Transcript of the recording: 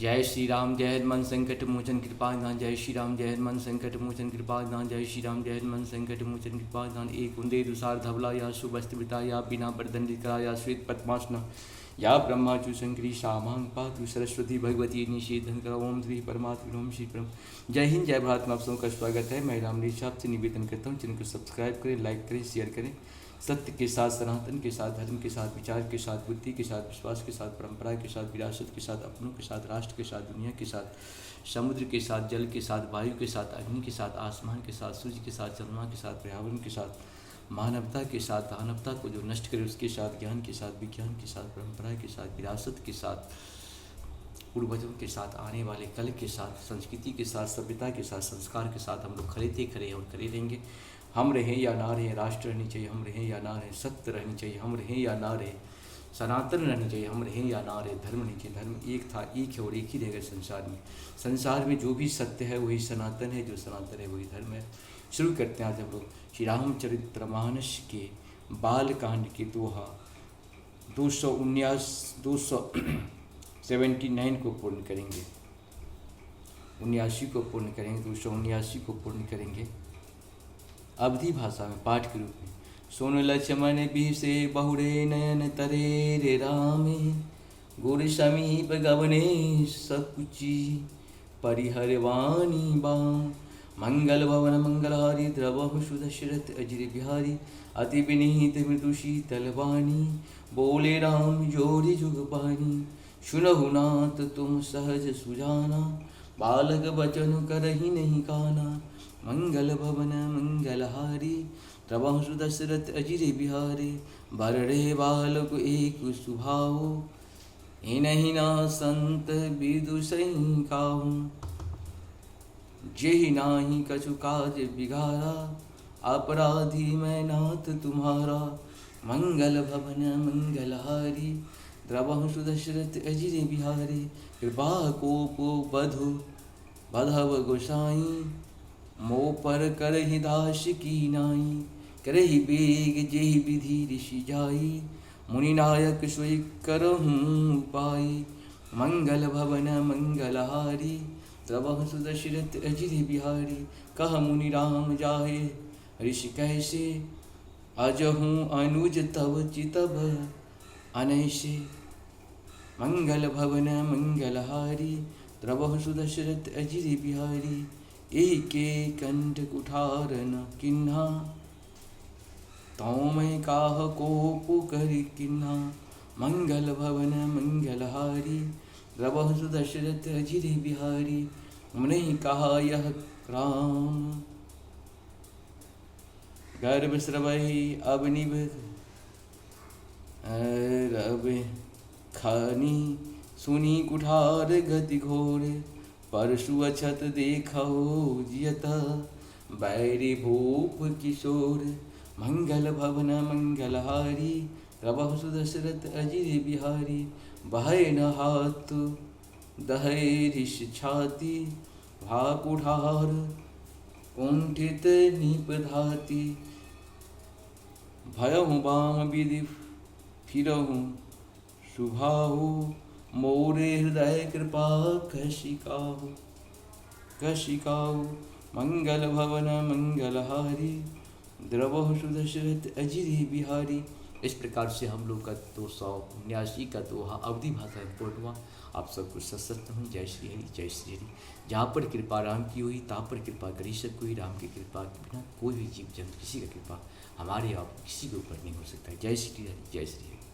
जय श्री राम जय हनुमान संकट मोचन कृपा निधान। जय श्री राम जय हनुमान संकट मोचन कृपा निधान। जय श्री राम जय हनुमान संकट मोचन कृपा निधान। एक उन्दे दुसार धवला या सुवस्त्रवृता या बिना बरदंडिका या श्वेत पद्मासना या ब्रह्माचु शंकरी शामांग पातु सरस्वती भगवती निषेधन कर। ओम श्री परमात्मा ओम श्री परम। जय हिंद जय भारत में आप सबका स्वागत है। मैं रामनीश आपसे निवेदन करता हूँ चैनल को सब्सक्राइब करें, लाइक करें, शेयर करें। सत्य के साथ, सनातन के साथ, धर्म के साथ, विचार के साथ, बुद्धि के साथ, विश्वास के साथ, परंपरा के साथ, विरासत के साथ, अपनों के साथ, राष्ट्र के साथ, दुनिया के साथ, समुद्र के साथ, जल के साथ, वायु के साथ, अग्नि के साथ, आसमान के साथ, सूर्य के साथ, चंद्रमा के साथ, पर्यावरण के साथ, मानवता के साथ, दानवता को जो नष्ट करे उसके साथ, ज्ञान के साथ, विज्ञान के साथ, परंपरा के साथ, विरासत के साथ, पूर्वजों के साथ, आने वाले कल के साथ, संस्कृति के साथ, सभ्यता के साथ, संस्कार के साथ हम लोग खड़े थे, खड़े हैं और खड़े रहेंगे। हम रहें या ना रहें, राष्ट्र रहनी चाहिए, हम रहें या ना रहें, सत्य रहनी चाहिए, हम रहें या ना रहें, सनातन रहनी चाहिए, हम रहें या ना रहें, धर्म नहीं चाहिए। धर्म एक था, एक है और एक ही रहेगा संसार में। संसार में जो भी सत्य है वही सनातन है, जो सनातन है वही धर्म है। शुरू करते हैं आज हम लोग श्री रामचरितमानस के बाल कांड के दोहा 279 को पूर्ण करेंगे, 79 को पूर्ण करेंगे, 279 को पूर्ण करेंगे अवधि भाषा में पाठ के रूप में। सुन लक्ष्मण बिसे बहुरे नयन तरे रे रामे, गुर समीप गवने सकुची परिहर वाणी बाम। मंगल भवन मंगलहारी द्रवहु सुदशरथ अजिर बिहारी, अति विनीत मृदु शीतल वाणी, बोले राम जोरी जुग पानी। सुनहु नाथ तुम सहज सुजाना, बालक बचन करहि नहीं काना। मंगल भवन मंगलहारी, द्रवहु सुदशरथ अजिर बिहारी, बरड़े बालक एक सुभाओ, इनहि ना संत विदुषहि काहू। जेहि नाही कछु काज बिगारा, अपराधी मैं नाथ तुम्हारा। मंगल भवन मंगलहारी, द्रवहु सुदशरथ अजिर बिहारी, कृपा कोपो बधव गोसाई, मोह पर करहि दास की नाई। करहि बेग जेहि विधि ऋषि जाई, मुनिनायक सोई करहूँ उपाय। मंगल भवन मंगलहारी, द्रवहु सुदशरथ अजिर बिहारी, कह मुनि राम जाहे ऋषि कैसे, अजहूँ अनुज तव चितव अनैसे। मंगल भवन मंगलहारी, द्रवहु सुदशरथ अजिर बिहारी, एके कंठ कुठार न किन्हा, तौ मैं काह कोपु करि किन्हा। मंगल भवन मंगलहारी, द्रवहु सुदशरथ अजिर बिहारी, मुनि कहा यह राम। गर्भ स्रवहि अब निभ रब खानी, सुनी कुठार गति घोर, परशु अछत देखो जियत, बैरी भूप किशोर। मंगल भवन मंगलहारी, द्रवहु सुदशरथ अजिर बिहारी, बहै न हाथ दहै ऋष छाती, भा कुठार कुंठित निपधाति। भयहु बाम विधि फिरहु सुभाहु, मोरे हृदय कृपा कशिकाहु। मंगल भवन मंगलहारी, द्रवहु सुदशरथ अजिर बिहारी। इस प्रकार से हम लोग का 279 का दोहा अवधि भाषा में पूर्ण हुआ। आप सबको सशक्त हूँ। जय श्री हरि जय श्री हरि। जहाँ पर कृपा राम की हुई तहाँ पर कृपा करी सब कोई। राम की कृपा के बिना कोई भी जीव जंतु किसी का कृपा हमारे आप किसी के ऊपर नहीं हो सकता। जय श्री हरि जय श्री हरि।